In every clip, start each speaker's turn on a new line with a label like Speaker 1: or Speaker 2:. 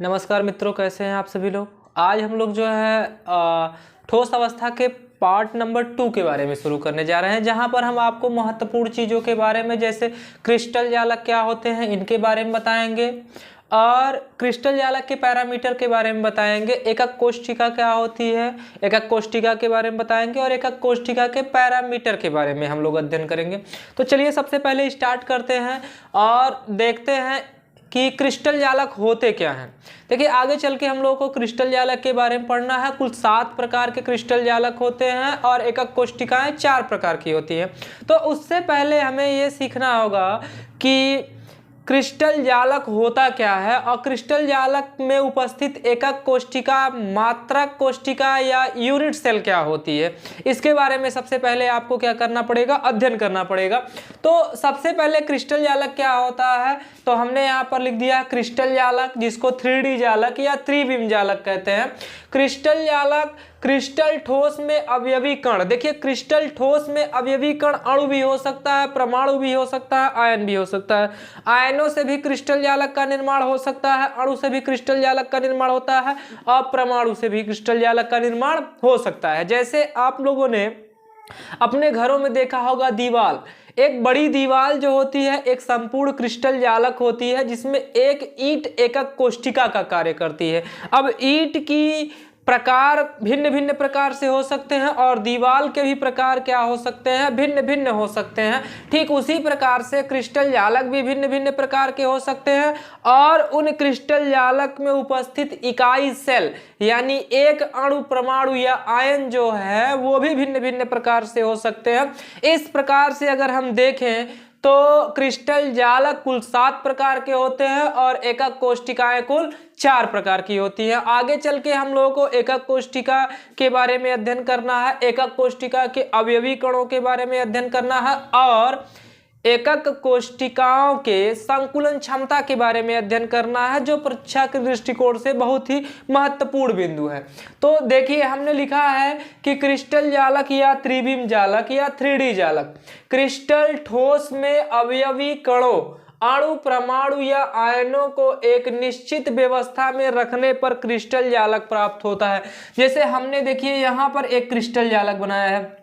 Speaker 1: नमस्कार मित्रों, कैसे हैं आप सभी लोग। आज हम लोग जो है ठोस अवस्था के पार्ट नंबर 2 के बारे में शुरू करने जा रहे हैं, जहां पर हम आपको महत्वपूर्ण चीज़ों के बारे में, जैसे क्रिस्टल जालक क्या होते हैं इनके बारे में बताएंगे और क्रिस्टल जालक के पैरामीटर के बारे में बताएंगे। एकक कोष्ठिका क्या होती है, एकक कोष्ठिका के बारे में बताएंगे और एकक कोष्ठिका के पैरामीटर के बारे में हम लोग अध्ययन करेंगे। तो चलिए सबसे पहले स्टार्ट करते हैं और देखते हैं कि क्रिस्टल जालक होते क्या हैं। देखिए आगे चल के हम लोगों को क्रिस्टल जालक के बारे में पढ़ना है। कुल 7 प्रकार के क्रिस्टल जालक होते हैं और एकक कोष्ठिकाएं 4 प्रकार की होती हैं। तो उससे पहले हमें ये सीखना होगा कि क्रिस्टल जालक होता क्या है और क्रिस्टल जालक में उपस्थित एकक कोष्ठिका, मात्रक कोष्ठिका या यूनिट सेल क्या होती है, इसके बारे में सबसे पहले आपको क्या करना पड़ेगा, अध्ययन करना पड़ेगा। तो सबसे पहले क्रिस्टल जालक क्या होता है, तो हमने यहाँ पर लिख दिया क्रिस्टल जालक, जिसको 3D जालक या त्रिविम जालक कहते हैं। क्रिस्टल जालक क्रिस्टल ठोस में अवयवी कण। देखिए क्रिस्टल ठोस में अवयवी कण अणु भी हो सकता है, परमाणु भी हो सकता है, आयन भी हो सकता है। आयनों से भी क्रिस्टल जालक का निर्माण हो सकता है, अणु से भी क्रिस्टल जालक का निर्माण होता है और परमाणु से भी क्रिस्टल जालक का निर्माण हो सकता है। जैसे आप लोगों ने अपने घरों में देखा होगा, दीवार, एक बड़ी दीवार जो होती है एक संपूर्ण क्रिस्टल जालक होती है, जिसमें एक ईंट एकक कोष्ठिका का कार्य करती है। अब ईंट की प्रकार भिन्न भिन्न प्रकार से हो सकते हैं और दीवार के भी प्रकार क्या हो सकते हैं, भिन्न भिन्न हो सकते हैं। ठीक उसी प्रकार से क्रिस्टल जालक भी भिन्न भिन्न प्रकार के हो सकते हैं और उन क्रिस्टल जालक में उपस्थित इकाई सेल यानी एक अणु, परमाणु या आयन जो है वो भी भिन्न भिन्न प्रकार से हो सकते हैं। इस प्रकार से अगर हम देखें तो क्रिस्टल जालक कुल 7 प्रकार के होते हैं और एकक कोष्ठिकाएं कुल 4 प्रकार की होती हैं। आगे चल के हम लोगों को एकक कोष्ठिका के बारे में अध्ययन करना है, एकक कोष्ठिका के अवयवी कणों के बारे में अध्ययन करना है और एकक कोष्ठिकाओं के संकुलन क्षमता के बारे में अध्ययन करना है, जो परीक्षा के दृष्टिकोण से बहुत ही महत्वपूर्ण बिंदु है। तो देखिए हमने लिखा है कि क्रिस्टल जालक या त्रिविम जालक या 3D जालक क्रिस्टल ठोस में अवयवी कणों, अणु, परमाणु या आयनों को एक निश्चित व्यवस्था में रखने पर क्रिस्टल जालक प्राप्त होता है। जैसे हमने देखिए यहाँ पर एक क्रिस्टल जालक बनाया है,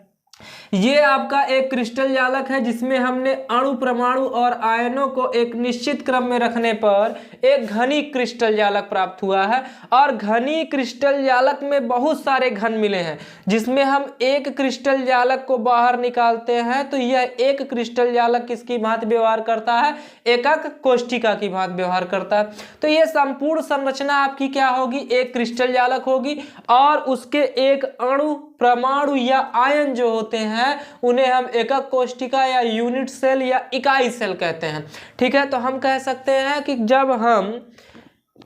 Speaker 1: ये आपका एक क्रिस्टल जालक है जिसमें हमने अणु, परमाणु और आयनों को एक निश्चित क्रम में रखने पर एक घनी क्रिस्टल जालक प्राप्त हुआ है। और घनी क्रिस्टल जालक में बहुत सारे घन मिले हैं, जिसमें हम एक क्रिस्टल जालक को बाहर निकालते हैं तो यह एक क्रिस्टल जालक किसकी भांति व्यवहार करता है, एकक कोष्ठिका की भांति व्यवहार करता है। तो यह संपूर्ण संरचना आपकी क्या होगी, एक क्रिस्टल जालक होगी और उसके एक अणु, परमाणु या आयन जो होते हैं उन्हें हम एकक कोष्ठिका या यूनिट सेल या इकाई सेल कहते हैं। ठीक है, तो हम कह सकते हैं कि जब हम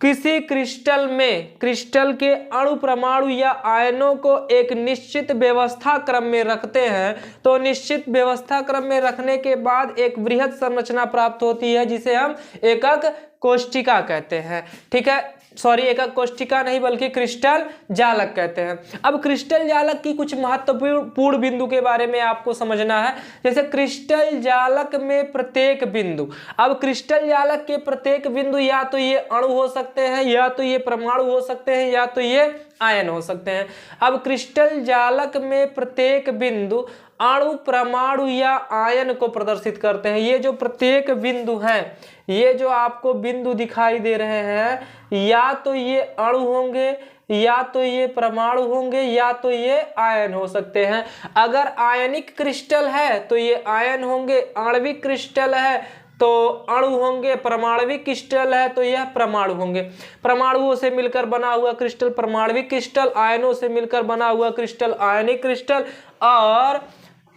Speaker 1: किसी क्रिस्टल में क्रिस्टल के अणु, परमाणु या आयनों को एक निश्चित व्यवस्था क्रम में रखते हैं तो निश्चित व्यवस्था क्रम में रखने के बाद एक बृहद संरचना प्राप्त होती है, जिसे हम एकक कोष्ठिका कहते हैं। ठीक है, सॉरी, एकक कोष्ठिका नहीं बल्कि क्रिस्टल जालक कहते हैं। अब क्रिस्टल जालक की कुछ महत्वपूर्ण बिंदु के बारे में आपको समझना है। जैसे क्रिस्टल जालक में प्रत्येक बिंदु, अब क्रिस्टल जालक के प्रत्येक बिंदु या तो ये अणु हो सकते हैं, या तो ये परमाणु हो सकते हैं, या तो ये आयन हो सकते हैं। अब क्रिस्टल जालक में प्रत्येक बिंदु अणु, परमाणु या आयन को प्रदर्शित करते हैं। ये जो प्रत्येक बिंदु हैं, ये जो आपको बिंदु दिखाई दे रहे हैं, या तो ये अणु होंगे, या तो ये परमाणु होंगे, या तो ये आयन हो सकते हैं। अगर आयनिक क्रिस्टल है तो ये आयन होंगे, आणविक क्रिस्टल है तो अणु होंगे, परमाणविक क्रिस्टल है तो यह परमाणु होंगे। परमाणुओं से मिलकर बना हुआ क्रिस्टल परमाणविक क्रिस्टल, आयनों से मिलकर बना हुआ क्रिस्टल आयनिक क्रिस्टल और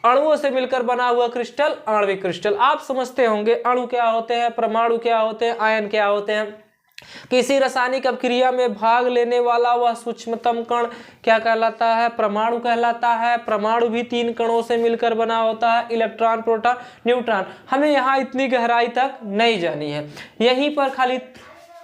Speaker 1: अणुओं से मिलकर बना हुआ क्रिस्टल आणविक क्रिस्टल। आप समझते होंगे अणु क्या होते हैं, परमाणु क्या होते हैं, आयन क्या होते हैं। किसी रासायनिक अभिक्रिया में भाग लेने वाला वह सूक्ष्मतम कण क्या कहलाता है, परमाणु कहलाता है। परमाणु भी 3 कणों से मिलकर बना होता है, इलेक्ट्रॉन, प्रोटॉन, न्यूट्रॉन। हमें यहाँ इतनी गहराई तक नहीं जानी है, यहीं पर खाली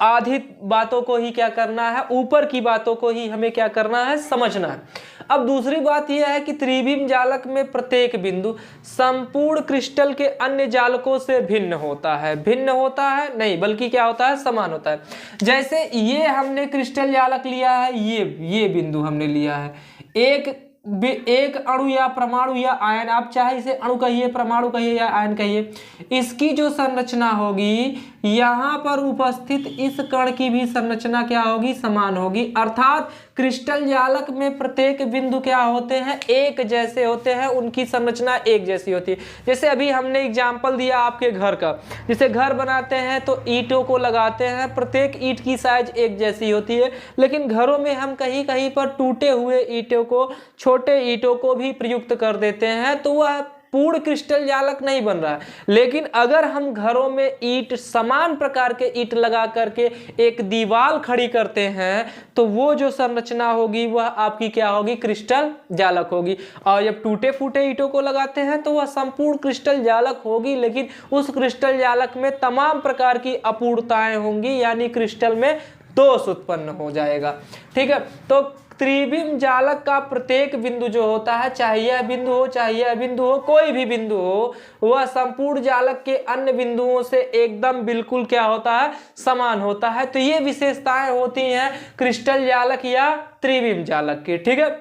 Speaker 1: आधी बातों को ही क्या करना है, ऊपर की बातों को ही हमें क्या करना है, समझना है। अब दूसरी बात यह है कि त्रिविम जालक में प्रत्येक बिंदु संपूर्ण क्रिस्टल के अन्य जालकों से भिन्न होता है। भिन्न होता है नहीं, बल्कि क्या होता है, समान होता है। जैसे ये हमने क्रिस्टल जालक लिया है, ये बिंदु हमने लिया है, एक अणु या परमाणु या आयन, आप चाहे इसे अणु कहिए, परमाणु कहिए या आयन कहिए, इसकी जो संरचना होगी यहाँ पर उपस्थित इस कण की भी संरचना क्या होगी, समान होगी। अर्थात क्रिस्टल जालक में प्रत्येक बिंदु क्या होते हैं, एक जैसे होते हैं, उनकी संरचना एक जैसी होती है। जैसे अभी हमने एग्जाम्पल दिया आपके घर का, जैसे घर बनाते हैं तो ईंटों को लगाते हैं, प्रत्येक ईंट की साइज एक जैसी होती है, लेकिन घरों में हम कहीं कहीं पर टूटे हुए ईंटों को, छोटे ईंटों को भी प्रयुक्त कर देते हैं, तो वह पूर्ण क्रिस्टल जालक नहीं बन रहा है। लेकिन अगर हम घरों में ईंट, समान प्रकार के ईंट लगा करके एक दीवार खड़ी करते हैं, तो वो जो संरचना होगी वह आपकी क्या होगी, क्रिस्टल जालक होगी। और जब टूटे फूटे ईंटों को लगाते हैं तो वह संपूर्ण क्रिस्टल जालक होगी, लेकिन उस क्रिस्टल जालक में तमाम प्रकार की अपूर्णताएं होंगी, यानी क्रिस्टल में दोष उत्पन्न हो जाएगा। ठीक है, तो त्रिविम जालक का प्रत्येक बिंदु जो होता है, चाहे यह बिंदु हो, चाहे यह बिंदु हो, कोई भी बिंदु हो, वह संपूर्ण जालक के अन्य बिंदुओं से एकदम बिल्कुल क्या होता है, समान होता है। तो ये विशेषताएं होती हैं क्रिस्टल जालक या त्रिविम जालक की। ठीक है,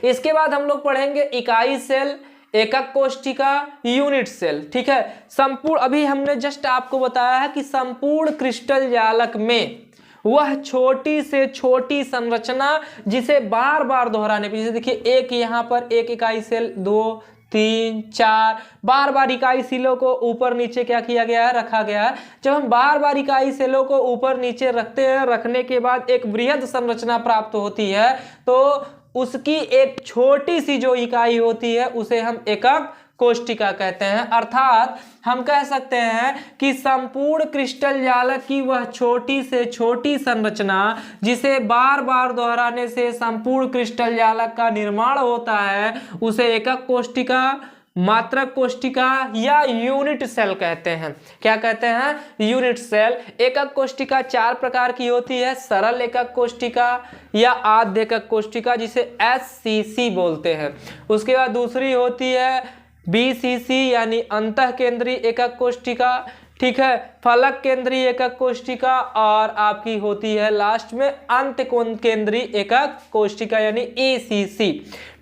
Speaker 1: इसके बाद हम लोग पढ़ेंगे इकाई सेल, एकक कोष्ठिका, यूनिट सेल। ठीक है, संपूर्ण, अभी हमने जस्ट आपको बताया है कि संपूर्ण क्रिस्टल जालक में वह छोटी से छोटी संरचना जिसे बार बार दोहराने पे, जैसे देखिए एक यहाँ पर एक इकाई सेल, 2 3 4 बार बार इकाई सेलों को ऊपर नीचे क्या किया गया है, रखा गया है। जब हम बार बार इकाई सेलों को ऊपर नीचे रखते हैं, रखने के बाद एक बृहद संरचना प्राप्त होती है, तो उसकी एक छोटी सी जो इकाई होती है उसे हम एकक कोष्ठिका कहते हैं। अर्थात हम कह सकते हैं कि संपूर्ण क्रिस्टल जालक की वह छोटी से छोटी संरचना जिसे बार बार दोहराने से संपूर्ण क्रिस्टल जालक का निर्माण होता है, उसे एकक कोष्ठिका, मात्रक कोष्ठिका या यूनिट सेल कहते हैं। क्या कहते हैं, यूनिट सेल। एकक कोष्ठिका 4 प्रकार की होती है, सरल एकक कोष्ठिका या आद्य एकक कोष्ठिका जिसे SCC बोलते हैं। उसके बाद दूसरी होती है BCC यानी अंतः केंद्रीय एकक कोष्ठिका। ठीक है, फलक केंद्रीय एकक कोष्ठिका, और आपकी होती है लास्ट में अंत केंद्रीय एकक कोष्ठिका यानी ECC।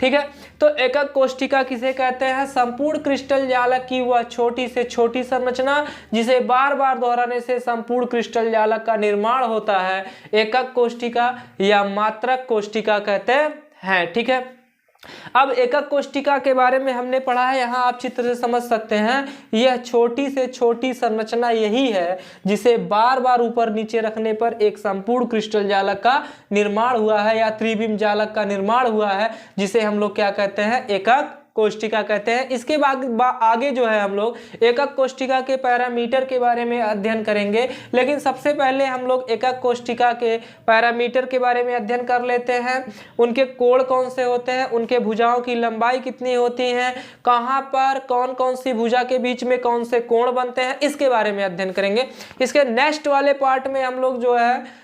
Speaker 1: ठीक है, तो एकक कोष्ठिका किसे कहते हैं, संपूर्ण क्रिस्टल जालक की वह छोटी से छोटी संरचना जिसे बार बार दोहराने से संपूर्ण क्रिस्टल जालक का निर्माण होता है, एकक कोष्ठिका या मात्रक कोष्ठिका कहते हैं। ठीक है, अब एकक कोष्ठिका के बारे में हमने पढ़ा है, यहाँ आप चित्र से समझ सकते हैं। यह छोटी से छोटी संरचना यही है जिसे बार बार ऊपर नीचे रखने पर एक संपूर्ण क्रिस्टल जालक का निर्माण हुआ है या त्रिविम जालक का निर्माण हुआ है, जिसे हम लोग क्या कहते हैं, एकक कोष्ठिका कहते हैं। इसके बाद आगे जो है हम लोग एकक कोष्ठिका के पैरामीटर के बारे में अध्ययन करेंगे, लेकिन सबसे पहले हम लोग एकक कोष्ठिका के पैरामीटर के बारे में अध्ययन कर लेते हैं। उनके कोण कौन से होते हैं, उनके भुजाओं की लंबाई कितनी होती है, कहाँ पर कौन कौन सी भुजा के बीच में कौन से कोण बनते हैं, इसके बारे में अध्ययन करेंगे। इसके नेक्स्ट वाले पार्ट में हम लोग जो है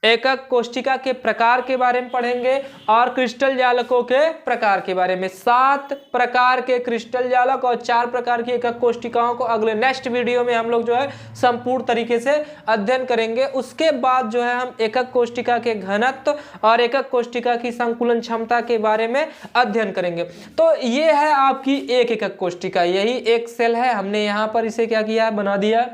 Speaker 1: एकक कोष्ठिका के प्रकार के बारे में पढ़ेंगे और क्रिस्टल जालकों के प्रकार के बारे में। 7 प्रकार के क्रिस्टल जालक और 4 प्रकार की एकक कोष्ठिकाओं को अगले नेक्स्ट वीडियो में हम लोग जो है संपूर्ण तरीके से अध्ययन करेंगे। उसके बाद जो है हम एकक कोष्ठिका के घनत्व और एकक कोष्ठिका की संकुलन क्षमता के बारे में अध्ययन करेंगे। तो ये है आपकी एक एकक कोष्ठिका, यही एक सेल है, हमने यहाँ पर इसे क्या किया है, बना दिया।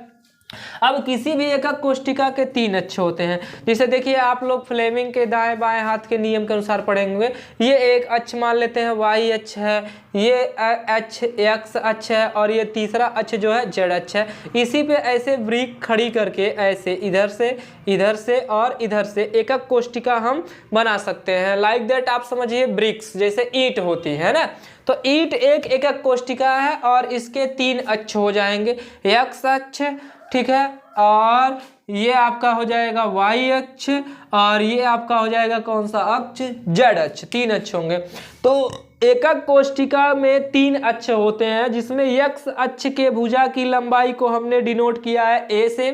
Speaker 1: अब किसी भी एकक कोष्ठिका के 3 अक्ष होते हैं। जैसे देखिए आप लोग फ्लेमिंग के दाएं बाएं हाथ के नियम के अनुसार पढ़ेंगे। ये एक अक्ष मान लेते हैं y अक्ष है, ये अक्ष x अक्ष है और ये तीसरा अक्ष जो है z अक्ष है। इसी पे ऐसे वृत्त खड़ी करके ऐसे इधर से और इधर से एकक कोष्ठिका हम बना सकते हैं। लाइक दैट आप समझिए ब्रिक्स जैसे ईंट होती है ना, तो ईंट एक एकक कोष्ठिका है और इसके 3 अक्ष हो जाएंगे, x अक्ष, ठीक है, और ये आपका हो जाएगा y अक्ष और ये आपका हो जाएगा कौन सा अक्ष, z अक्ष। 3 अक्ष होंगे। तो एकक कोष्ठिका में 3 अक्ष होते हैं, जिसमें x अक्ष के भुजा की लंबाई को हमने डिनोट किया है a से,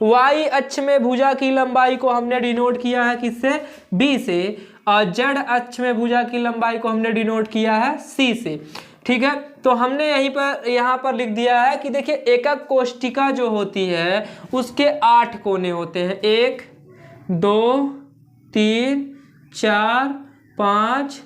Speaker 1: वाई अक्ष में भुजा की लंबाई को हमने डिनोट किया है किससे, बी से, और जेड अक्ष में भुजा की लंबाई को हमने डिनोट किया है सी से। ठीक है, तो हमने यहाँ पर लिख दिया है कि देखिए एकक कोष्टिका जो होती है उसके 8 कोने होते हैं, 1 2 3 4 5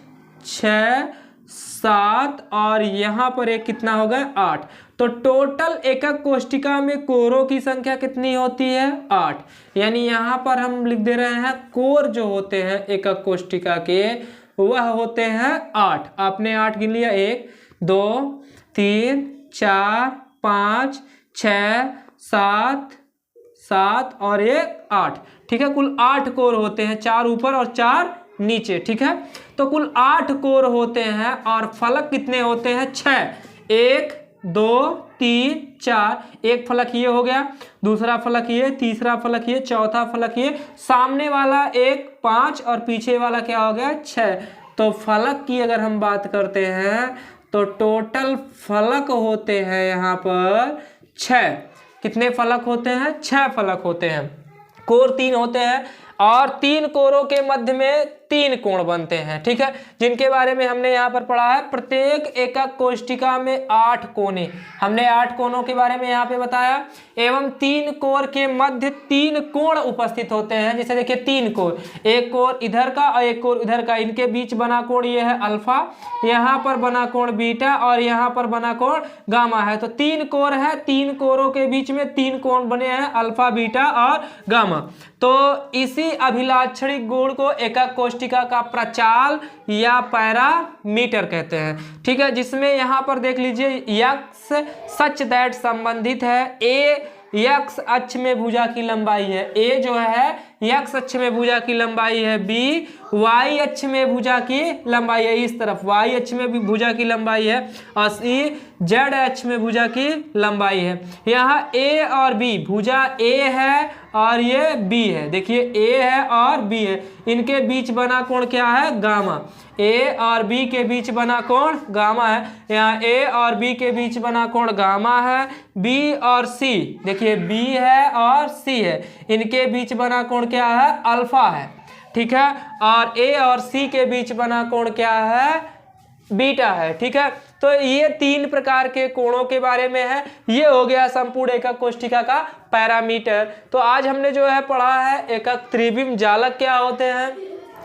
Speaker 1: 6 7 और यहाँ पर एक कितना हो गया 8। तो टोटल एकक कोष्टिका में कोरों की संख्या कितनी होती है 8। यानी यहाँ पर हम लिख दे रहे हैं कोर जो होते हैं एकक कोष्टिका के वह होते हैं 8। आपने 8 गिन लिया, 1 2 3 4 5 6 7 और 8। ठीक है, कुल 8 कोर होते हैं, 4 ऊपर और 4 नीचे। ठीक है, तो कुल 8 कोर होते हैं और फलक कितने होते हैं 6। 1 2 3 4, एक फलक ये हो गया, दूसरा फलक ये, तीसरा फलक ये, चौथा फलक ये, सामने वाला 1 5 और पीछे वाला क्या हो गया 6। तो फलक की अगर हम बात करते हैं तो टोटल फलक होते हैं यहाँ पर 6। कितने फलक होते हैं 6 फलक होते हैं। कोर 3 होते हैं और 3 कोरों के मध्य में 3 कोण बनते हैं। ठीक है, जिनके बारे में हमने यहाँ पर पढ़ा है। प्रत्येक एकक कोष्टिका में 8 कोने, हमने 8 कोनों के बारे में यहाँ पे बताया, एवं 3 कोर के मध्य 3 कोण उपस्थित होते हैं। जैसे देखिए 3 कोर, एक कोर इधर का और एक कोर इधर का, इनके बीच बना कोण ये है अल्फा, यहाँ पर बना कोण बीटा और यहाँ पर बना कोण गामा है। तो 3 कोर है, 3 कोरों के बीच में 3 कोण बने हैं अल्फा, बीटा और गामा। तो इसी अभिलाक्षणिक गुण को एकक कोष्टिका का प्रचाल या पैरामीटर कहते हैं। ठीक है, जिसमें यहाँ पर देख लीजिए यक्स सच दैट संबंधित है। ए यक्स अक्ष में भुजा की लंबाई है, ए जो है यक्स अक्ष में भुजा की लंबाई है, बी वाई अक्ष में भुजा की लंबाई है, इस तरफ वाई अक्ष में भी भुजा की लंबाई है, और सी जेड अक्ष में भुजा की लंबाई है। यहाँ ए और बी, भुजा ए है और ये बी है, देखिए ए है और बी है, इनके बीच बना कोण क्या है गामा। ए और बी के बीच बना कोण गामा है। यहाँ ए और बी के बीच बना कोण गामा है। बी और सी, देखिए बी है और सी है, इनके बीच बना कोण क्या है अल्फा है। ठीक है, और ए और सी के बीच बना कोण क्या है बीटा है। ठीक है, तो ये 3 प्रकार के कोणों के बारे में है। ये हो गया संपूर्ण एकक कोष्टिका का पैरामीटर। तो आज हमने जो है पढ़ा है एकक त्रिविम जालक क्या होते हैं,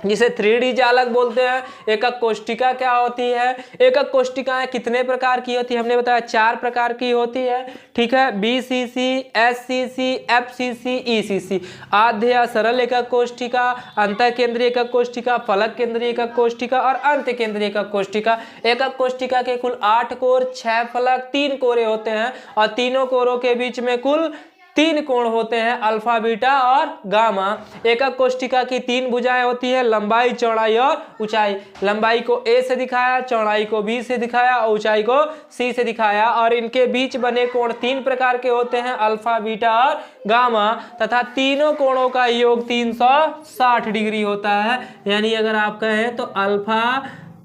Speaker 1: जिसे 3D जालक बोलते हैं। एकक कोष्टिका क्या होती है, एकक कोष्टिकाएं कितने प्रकार की होती है, हमने बताया 4 प्रकार की होती है। ठीक है, BCC, SCC, FCC, ECC। आद्य या सरल एकक कोष्टिका, अंतः केंद्रीय एकक कोष्टिका, फलक केंद्रीय एकक कोष्टिका और अंत्य केंद्रीय एकक कोष्टिका। एकक कोष्टिका के कुल 8 कोर, 6 फलक, 3 कोरे होते हैं और तीनों कोरों के बीच में कुल 3 कोण होते हैं अल्फा, बीटा और गामा। एकक कोष्टिका की 3 भुजाएं होती है, लंबाई, चौड़ाई और ऊंचाई। लंबाई को A से दिखाया, चौड़ाई को B से दिखाया और ऊंचाई को C से दिखाया, और इनके बीच बने कोण 3 प्रकार के होते हैं अल्फा, बीटा और गामा, तथा तीनों कोणों का योग 360 डिग्री होता है। यानी अगर आप कहें तो alpha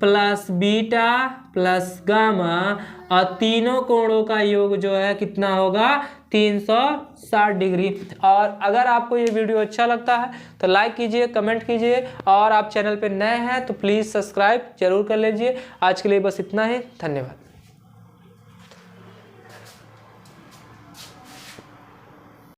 Speaker 1: plus beta plus gamma और तीनों कोणों का योग जो है कितना होगा 360 डिग्री। और अगर आपको ये वीडियो अच्छा लगता है तो लाइक कीजिए, कमेंट कीजिए, और आप चैनल पे नए हैं तो प्लीज़ सब्सक्राइब जरूर कर लीजिए। आज के लिए बस इतना ही, धन्यवाद।